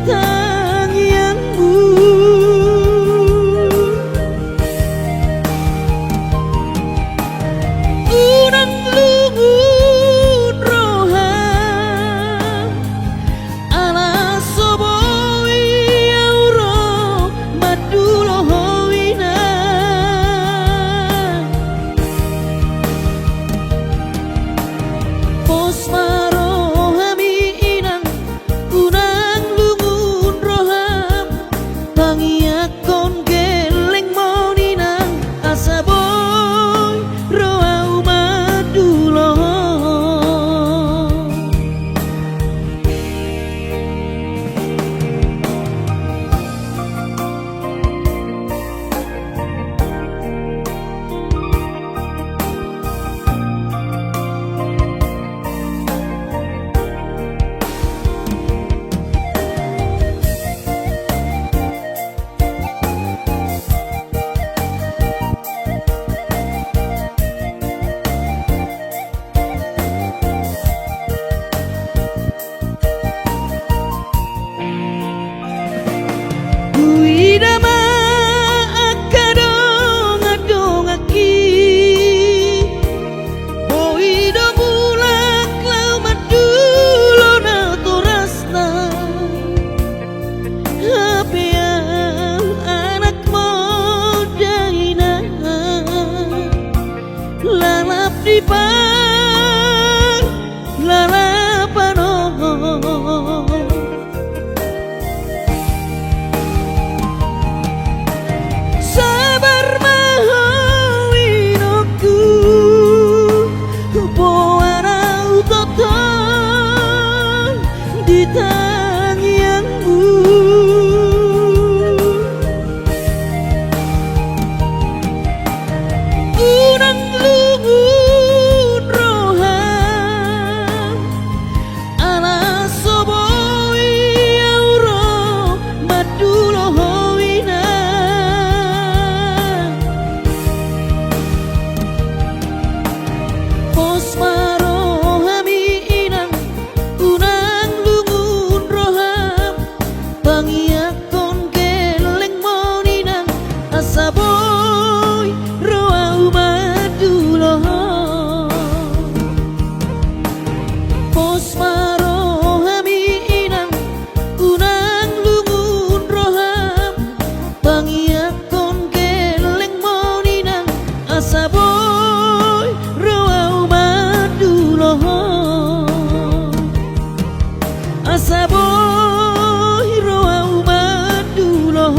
tangyanmu. Unang lungun roham ala soboi auro madulohowina. Pos marohami inang unang lungun roham pangiakon geleng moninang asaboy roau maduloh. Kuidama akadong-adongaki boido bulak lau madulo na torasna hapean anak modaina lalap di pan lalapano. Sabar mahawinoku boarau toton di tangyanmu. Unang lungun roham ala soboi auro madulohowina. Pos marohami inang unang lungun roham pangiakon geleng moninang asaboy roau maduloh. Pos marohami inang unang lungun roham pangiakon geleng moninang asaboy roau maduloh. Asaboy roau maduloh.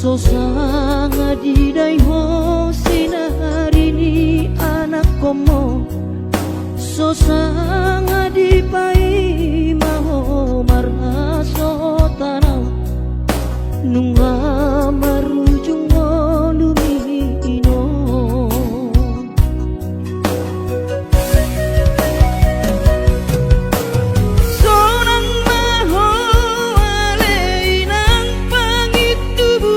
so sanga di dai ho sinarini anak komo so sanga di pai maho marhaso tanau nunga marujung lumino sonang maho aleinang pangitubu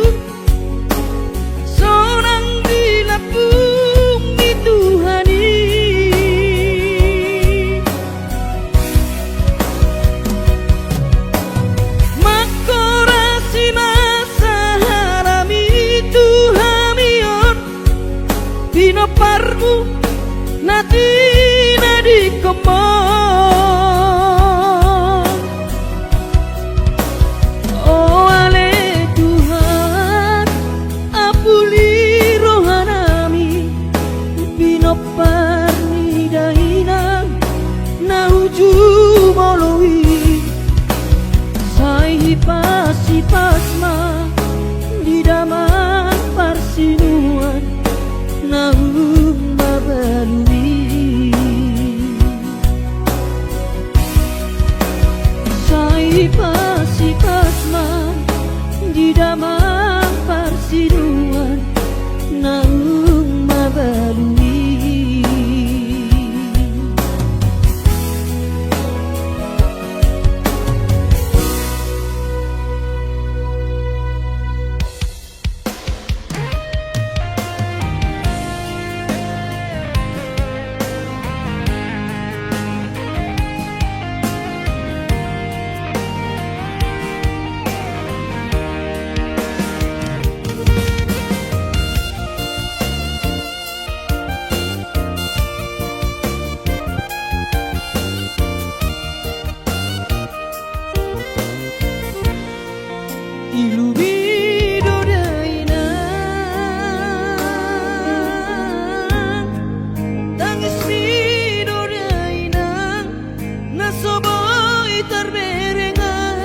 sonang dilapung di Tuhani makorasi masaharami Tuhamion pinoparmu nati nadi komong oh ale Tuhan apuli rohanami pinoparni dahinang nauju moloi sai hipas-hipasma di daman parsinuan naung mabalui sai hipas-hipasma di daman parsinuan naung mabalui ilumido dainang tangis mido dainang nasoboy terberengang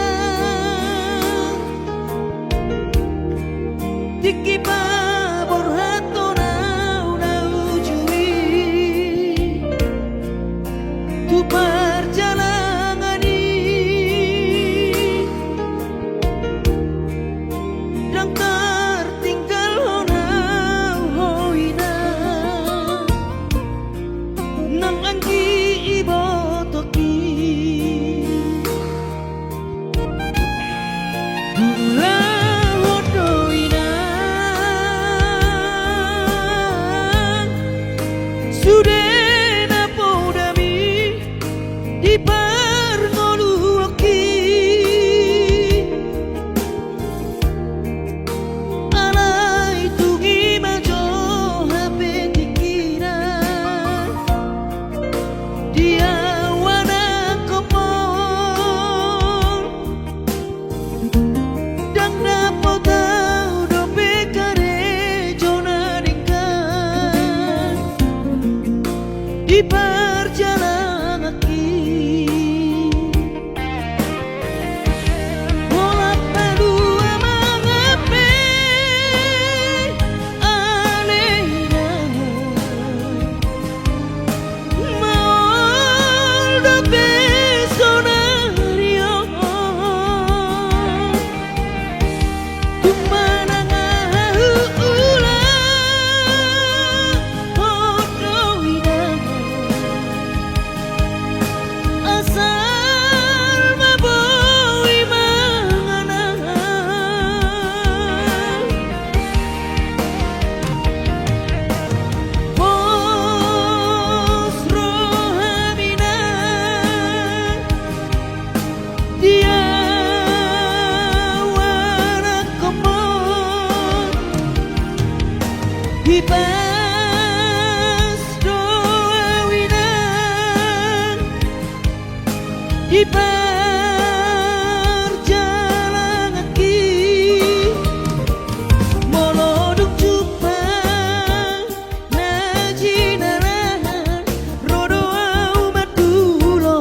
tiki babor hato na ujui tu perjalanan yang tertinggal honau hoina nang anggi ibo toki gula hodoina sudena podami di parngoluoki alai tugi majo hape tikiran dia wana kopon dan dapat tahu dope kare jona dekat di perjalanan ki bola padu amangape aleina maol dope sonario tumanang ulang hodoina asal maboy manganan pos rohamina dia wana komon hipas doawinan di perjalanan ki moloduk jupang najinaran rodo aumat dulo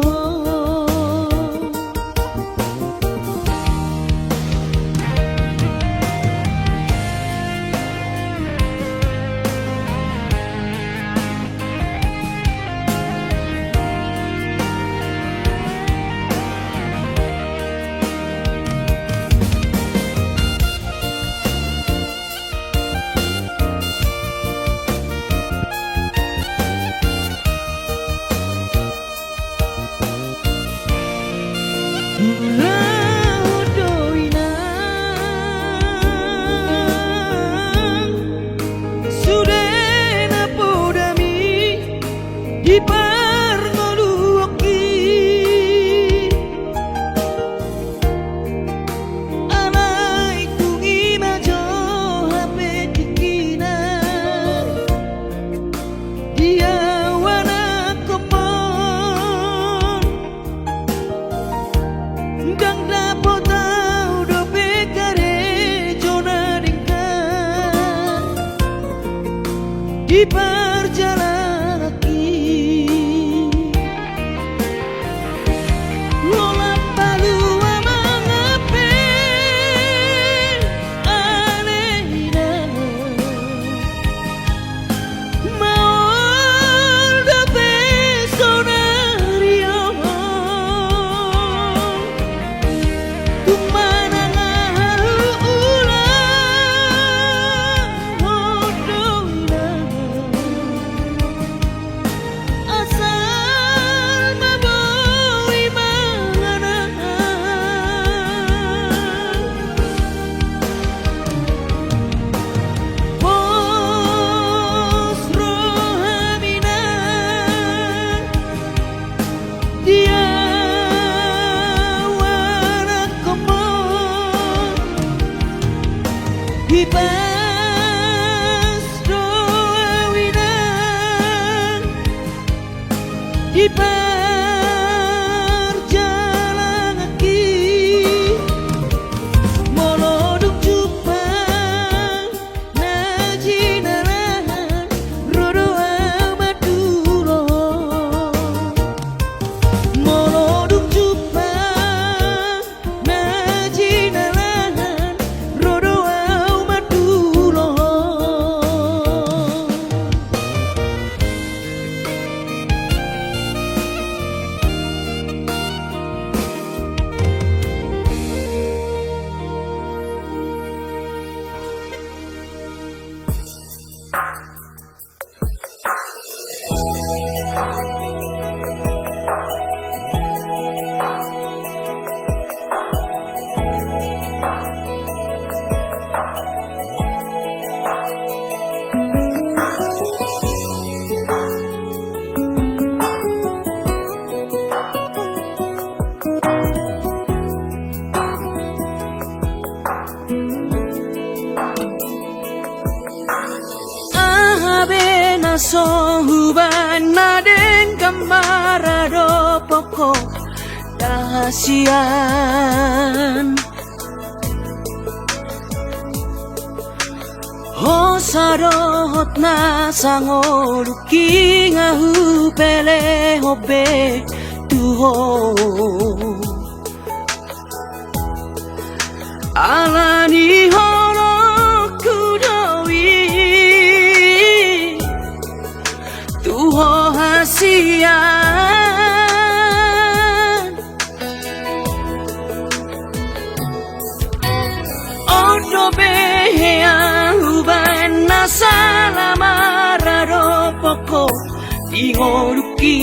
Di perjalanan kaki lola palua mangape anehina mau dope sonario tumana ngaharu ulang hodoina asal maboy mangana pos rohamina dia warak komon Ipas doawinan di perjalanan kaki moloduk jupang najinarahan rodo amadulo moloduk jupang najinarahan rodo amadulo Sohuban naden kamarado pokok dahasian Hosarohot na sangoruki ngahu pele hobe tuho alani horo kudowi tuho hasian odo behea huban nasala mararo poko ingoruki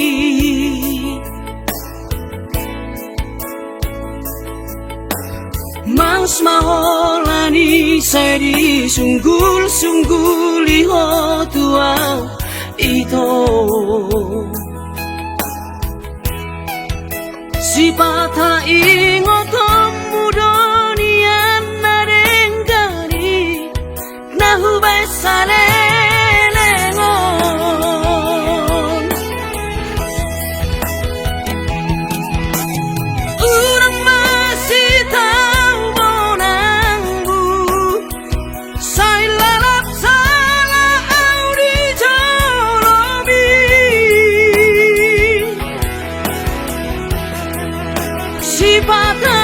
Mas maholani seri sunggul liho tuau ito si pata ingotom mudonian narengani nahubay salelengon urang masih tahu bonangmu say lalak salah audi jolomi si pata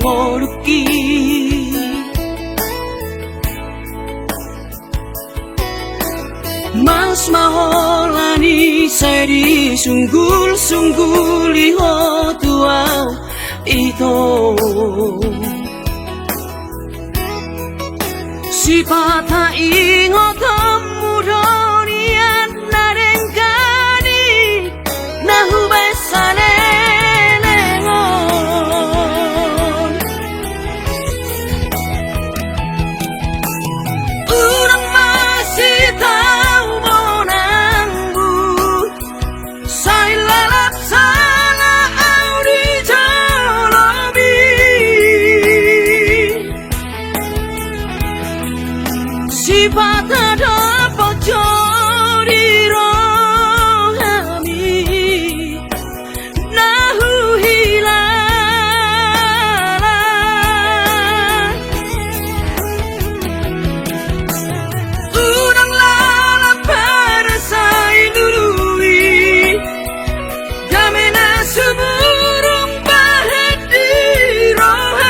ngoruki Mas maholani seri sunggul-sunggul iho tuau ito Sipata ingotom mudonian narengkani nahu besane lengon Urang masih tahu monanggu Sai lalap sana audi jolomi Sifat ada bocor di rohami Nahu hilang Udang lalap pada saya dului Damena seburung bahet di roham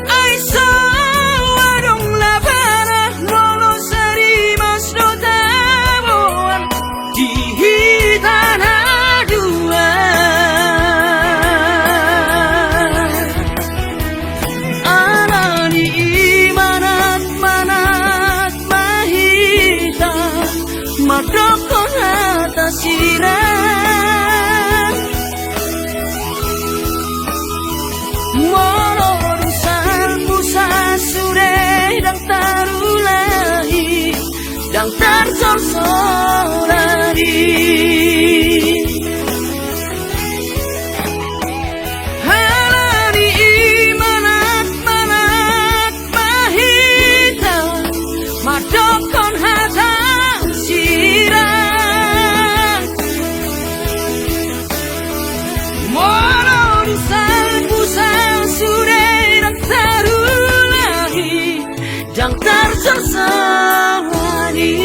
Ay sawarong labana Lolo sari mas do tabuan Di hitan aduan Anani manat mahita Madokon atas sirah Mororusan musa sure dan tarulahi Dan tersorsorari Halani manat mahita Madokon hatang sirah Mororusan musa sure dan tarulahi Dan tersorsorari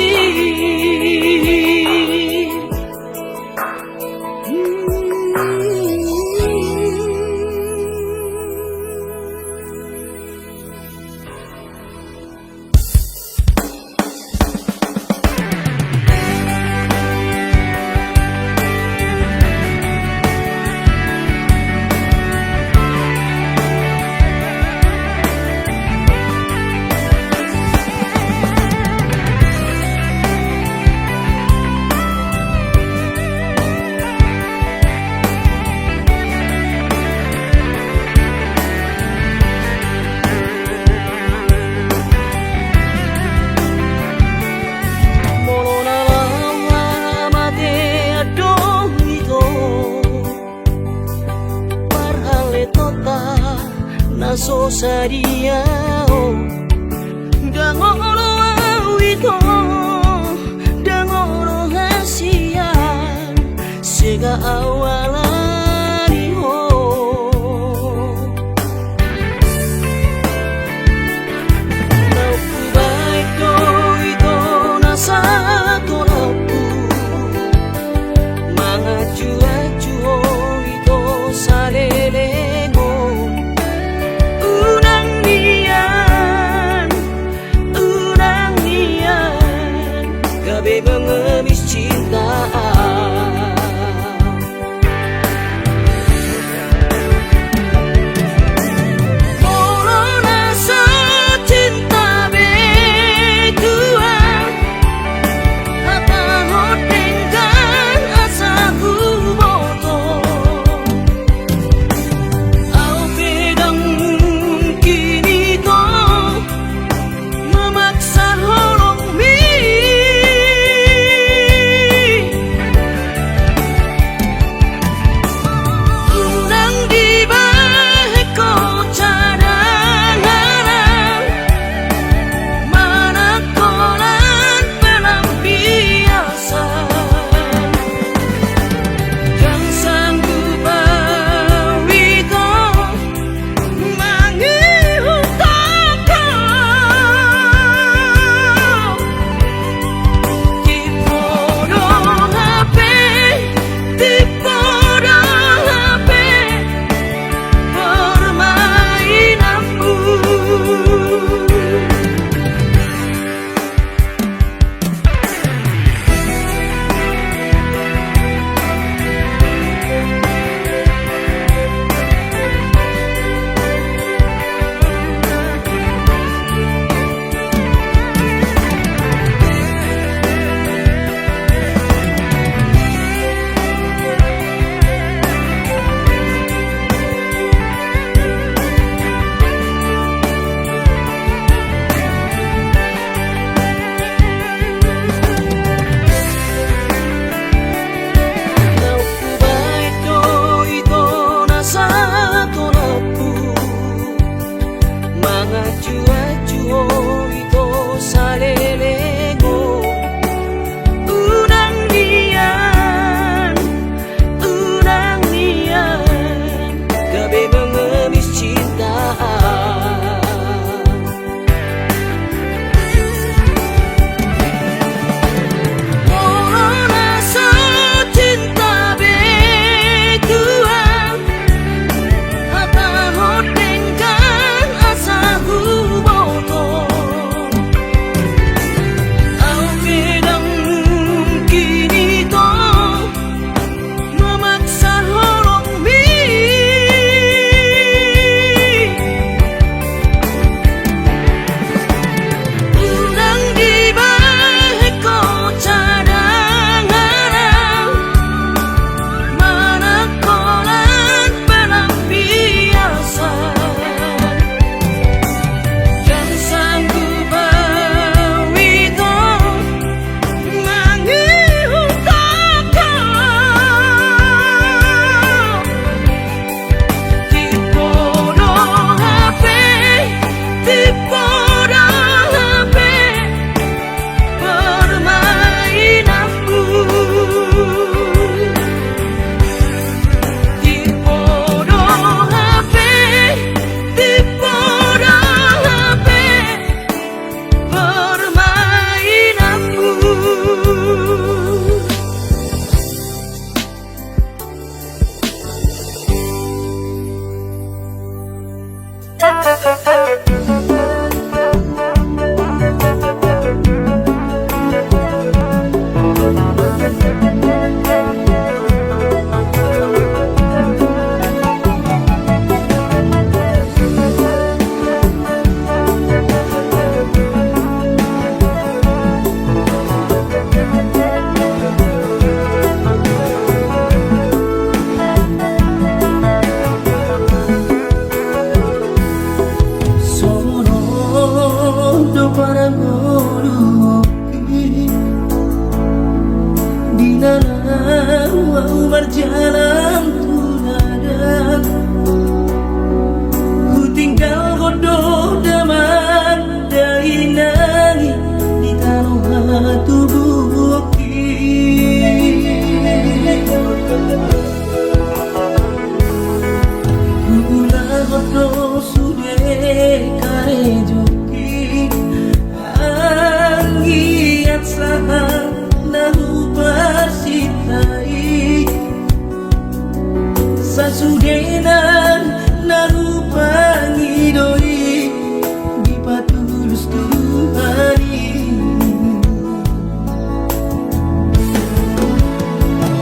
So sadiao dangolo awito dangolo hasian sega awalani ho Nauku baik do ito nasa tolapu mangaju-aju ito salelego Gabe mengemis cinta Sasudenan narupangi doi di patulus Tuhani.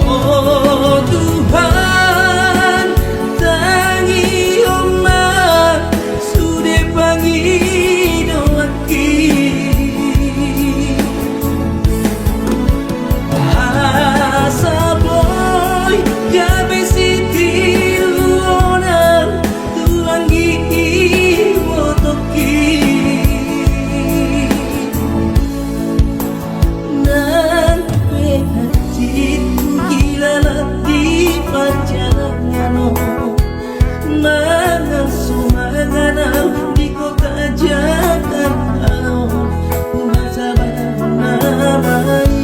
Oh Tuhan, tangi oma sude pangi doaki. Asa boy gabe siti luona tuangi motoki. Nan penhati di pajangan mana sumangana di kota Jakarta masa namai.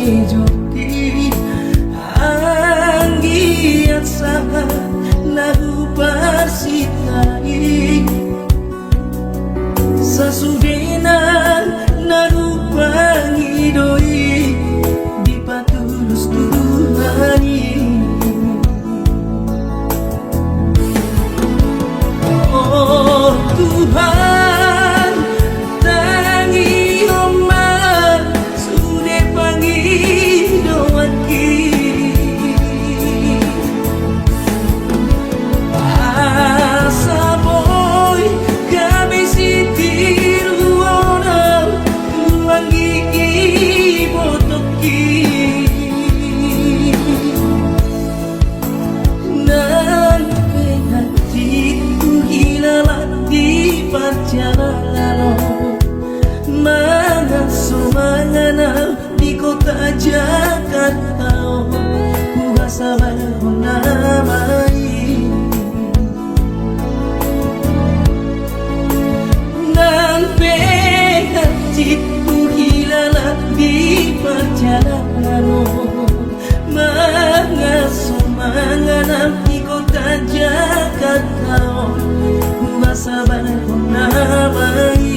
Joti anggi sama lagu persitai sasudenan narupangi doi di patulus Tuhani. Oh Tuhan, tangi oma sude pangi doaki. Asa boy gabe siti luona tuangi botoki. Nan penhati hilalat di perjalanan mana sumangana di kota Jakarta kuasa namai. Nan penhati hilalat di perjalanan mana sumangana di kota Jakarta kuasa namai.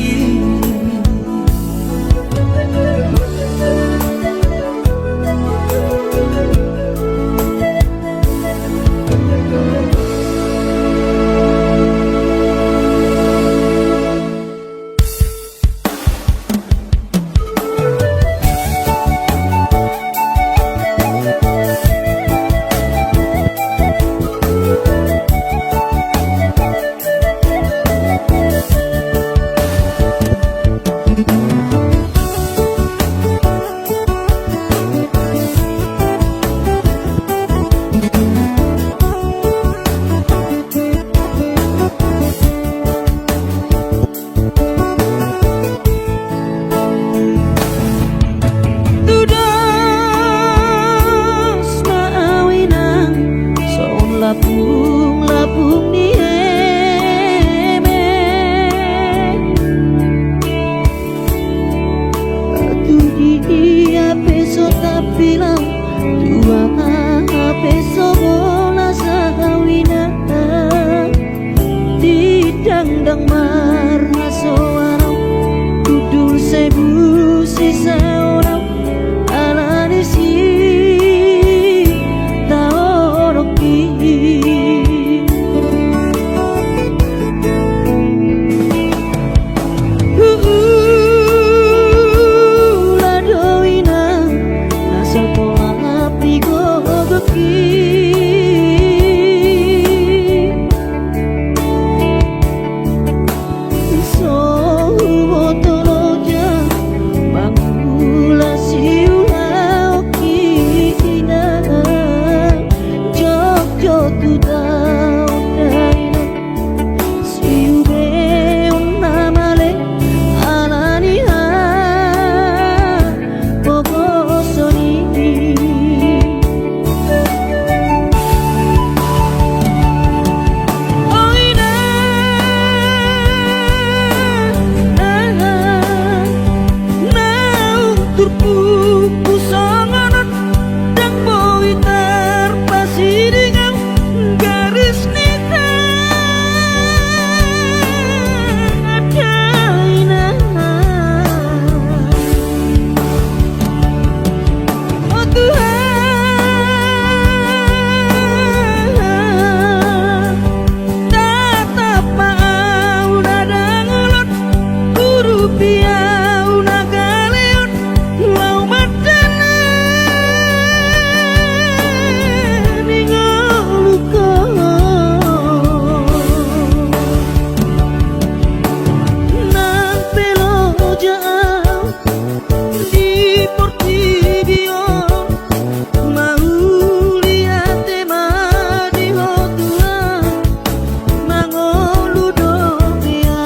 pia una galeon lau madana ningoluko nang pelo jauh di Portidio mau lihat tema di hotel mangolu dopia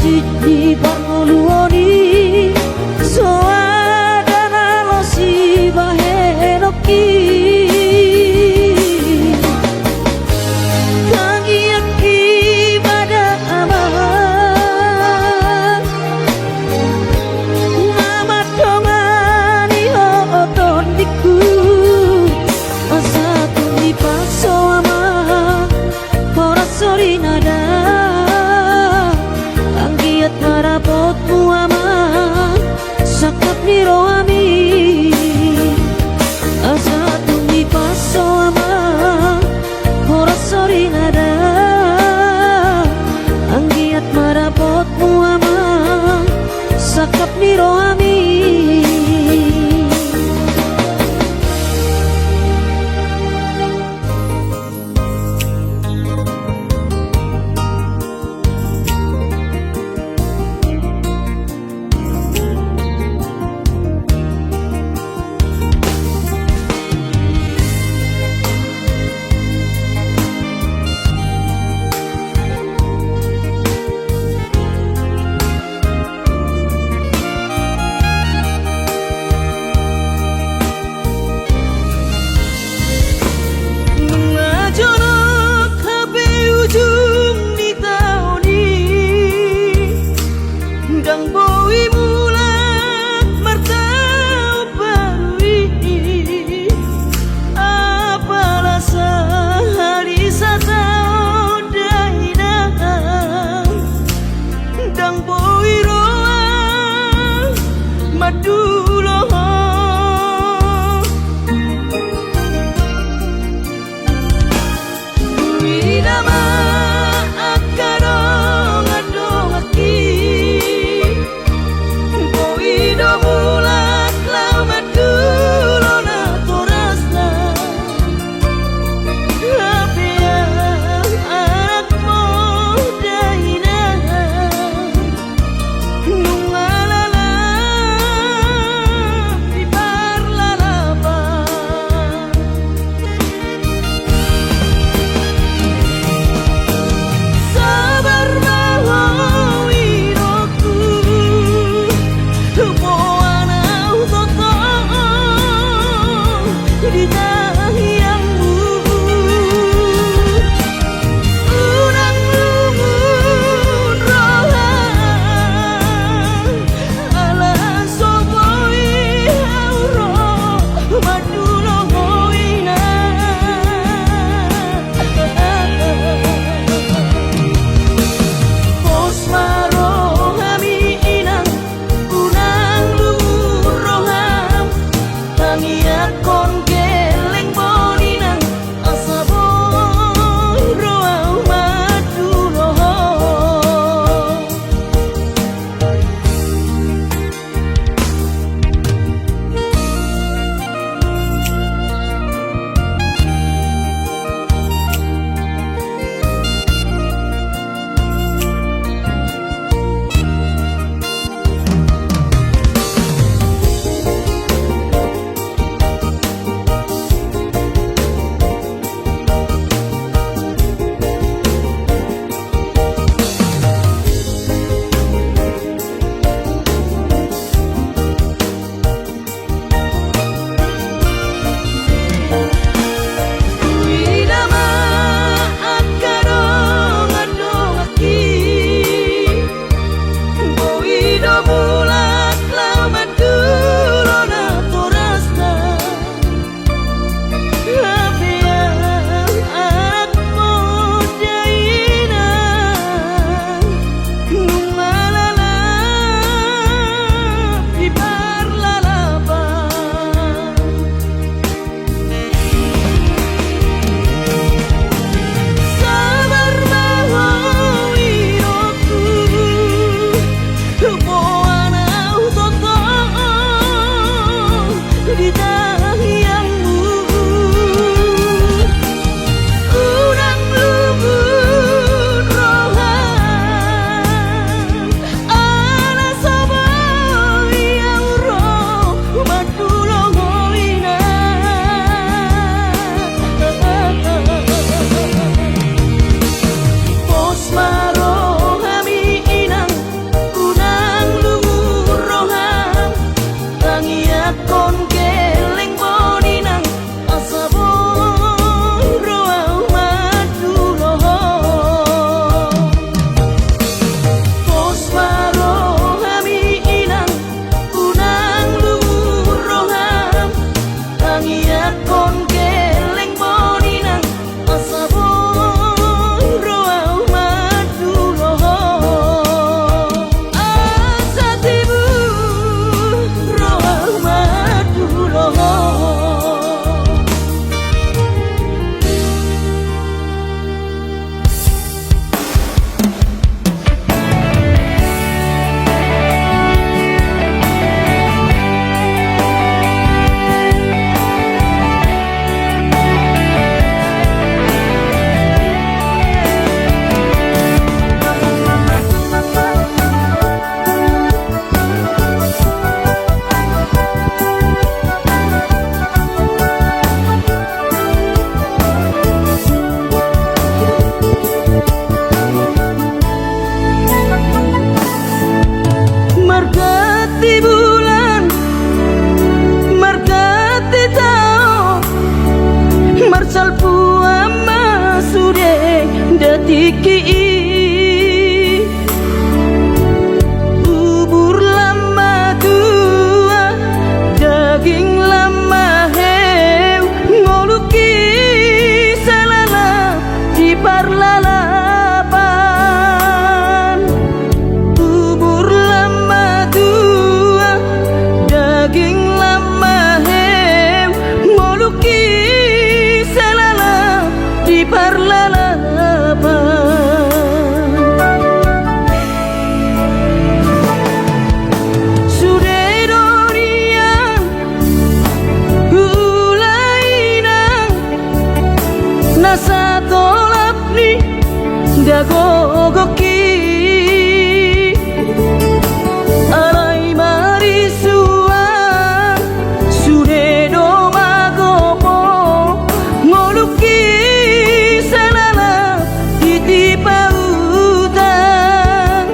siji pangoluoni soadana lo si bahenoki tangi aki pada aman mama dongani oton diku asa tumi paso ama ora sori nada anggiat marapotmu ama sakap niro ami asa tumi paso ama ora sori nada anggiat marapotmu ama sakap niro ami. nasa tolap ni dagogoki arai marisuan sude do magopo ngoluki sanana titipa utang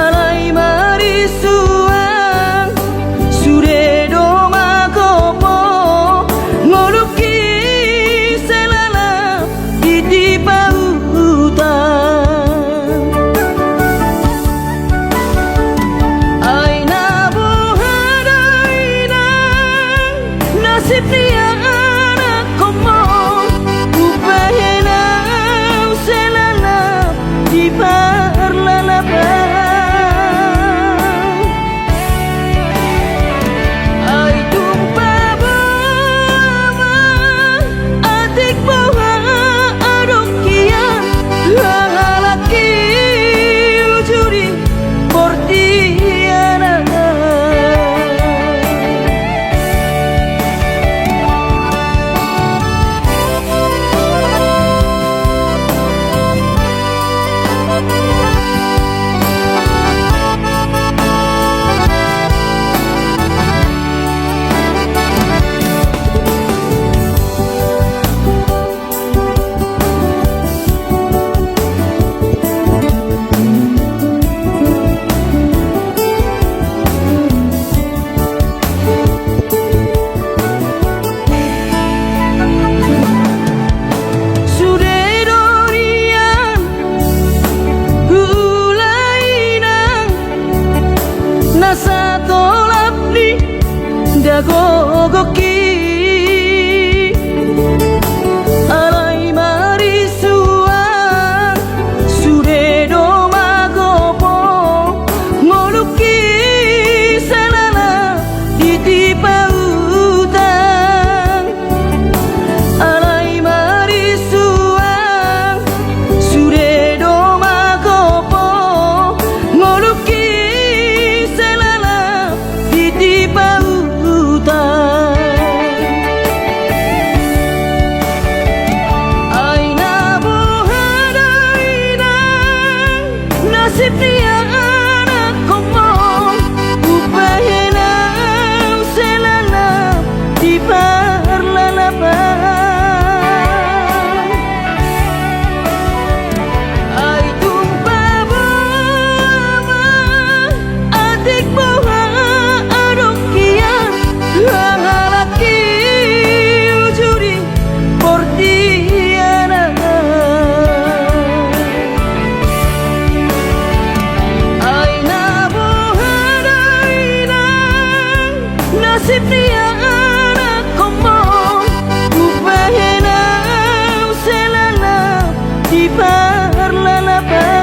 arai marisuan sude do magopo ngoluki sanana titipa nasib dia anak komo upahenau selana di parlalabang ai tumpa bawa adik bawa adokian halaki ujuri portiana nasa tolap ni dagogoki arai marisuan sude do magopo ngoluki sanana titipa utang arai marisuan sude do magopo ngoluki titipa utang ai nabuhadainang nasib dia anak komo upahenau selana di parlalabang ai tumpa bawa adik bawa halaki ujuri portiana ai nabuhadainang nasib dia anak komo upahenau selana di parlalabang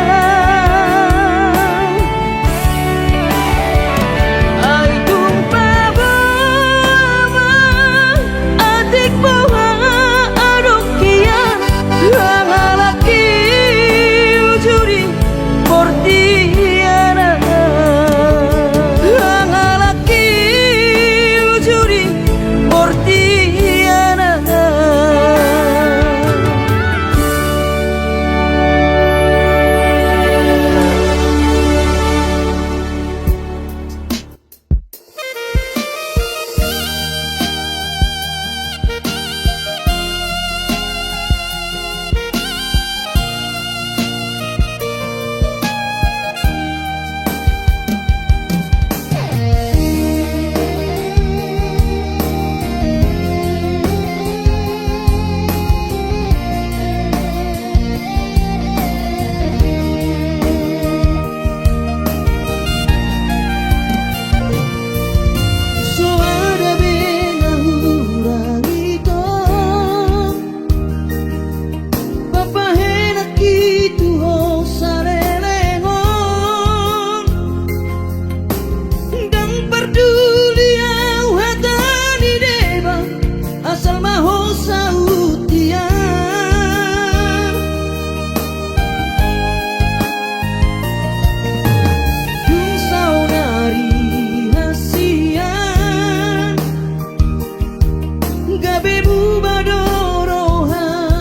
Gabe bu badorohan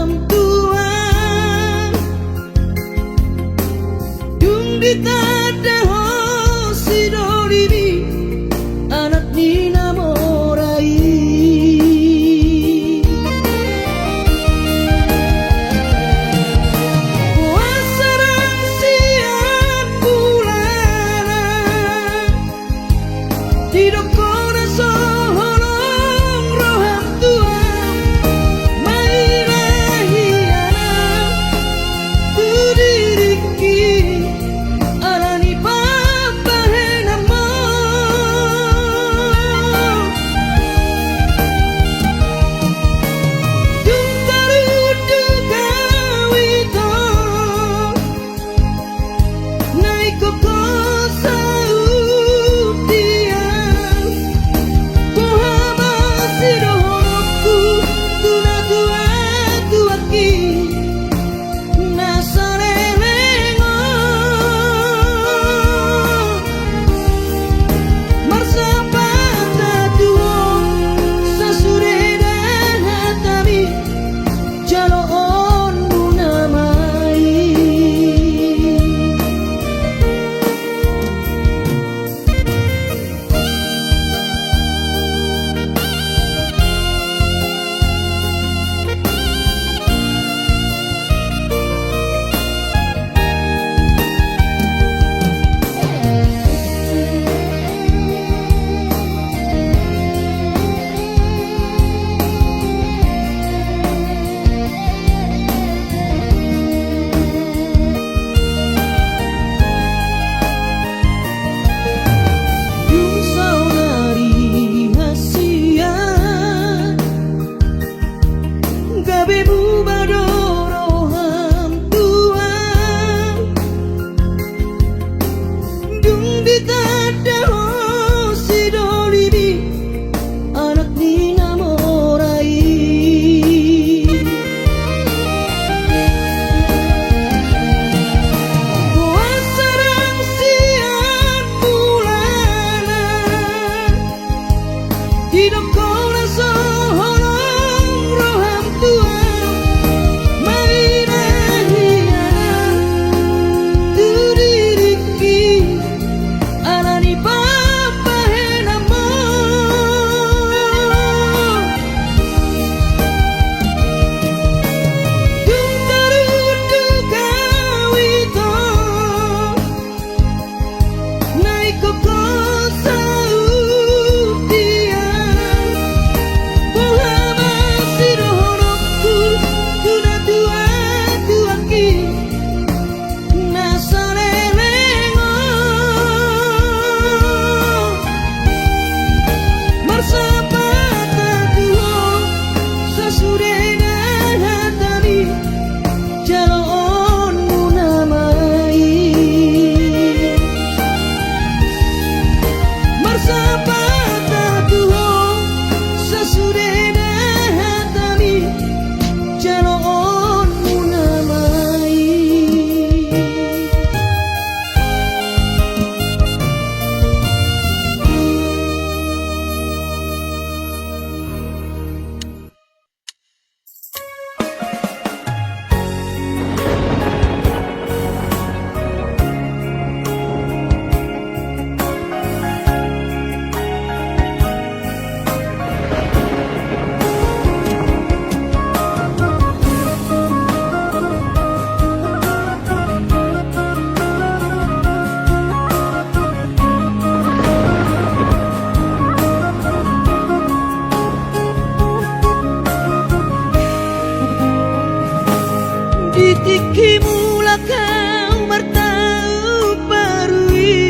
iki mula kau martau parui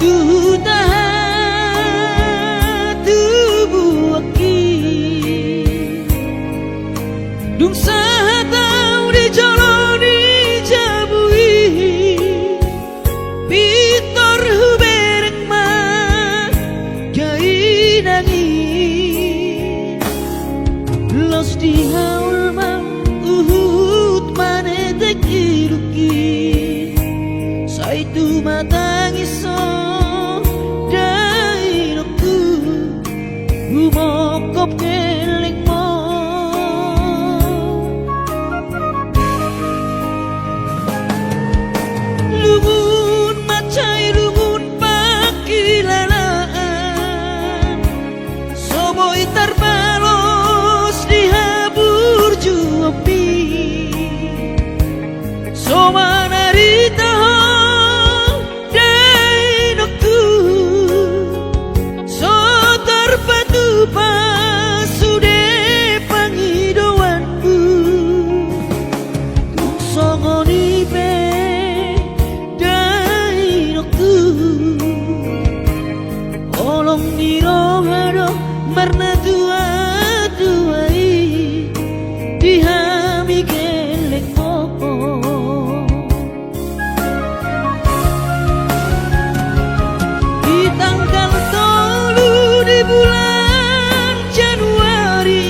tu tahan tubuh aki dung sahatau di jolo di jabui pitor huberek ma jai nangi los di haul ma uhut mane tekiruki saitu matangiso dai roku bumokop keling mo lumun macai lumun pakilalaan soboi tarbalos dihabur juopi somanarita dai noktu so terpatu pasude pangidoanku songoni pe dai noktu olong dirohado marna tua tuai dihami geleng mopo di tanggal 3 di bulan Januari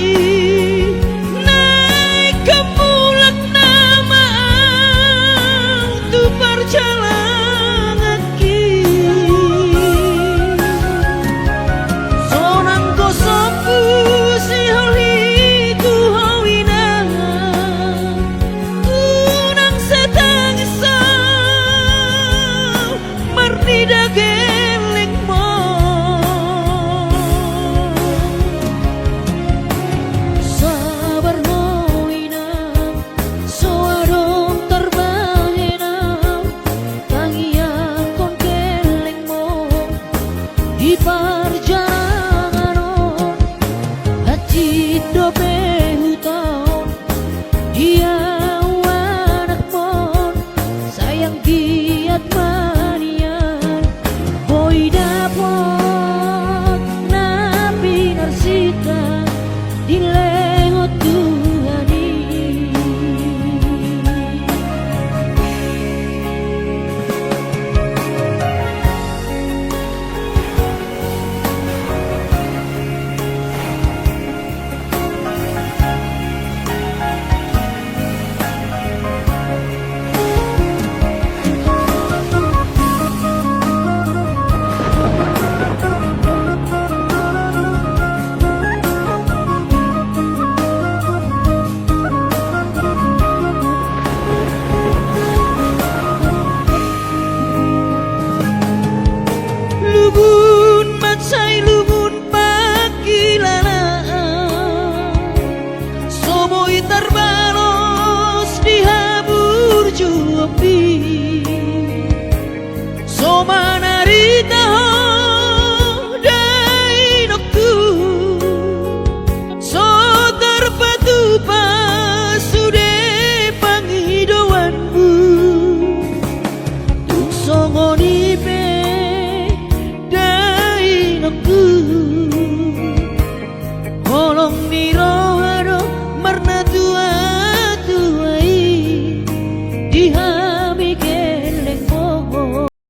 naik ke mulak nama tu perjalanan ki sonang kosoku si holi ku hawina unang setangisa marnida geleng mo sabar hoina soadong terbahena tangian kon geleng mo di perjalanan hati dobe hutang dia anak mon sayang giat manian boy dapot nabi narsita di lehot Tuhani lumun macai lumun pakilalaan soboi tarbalos dihabur juopi somanarita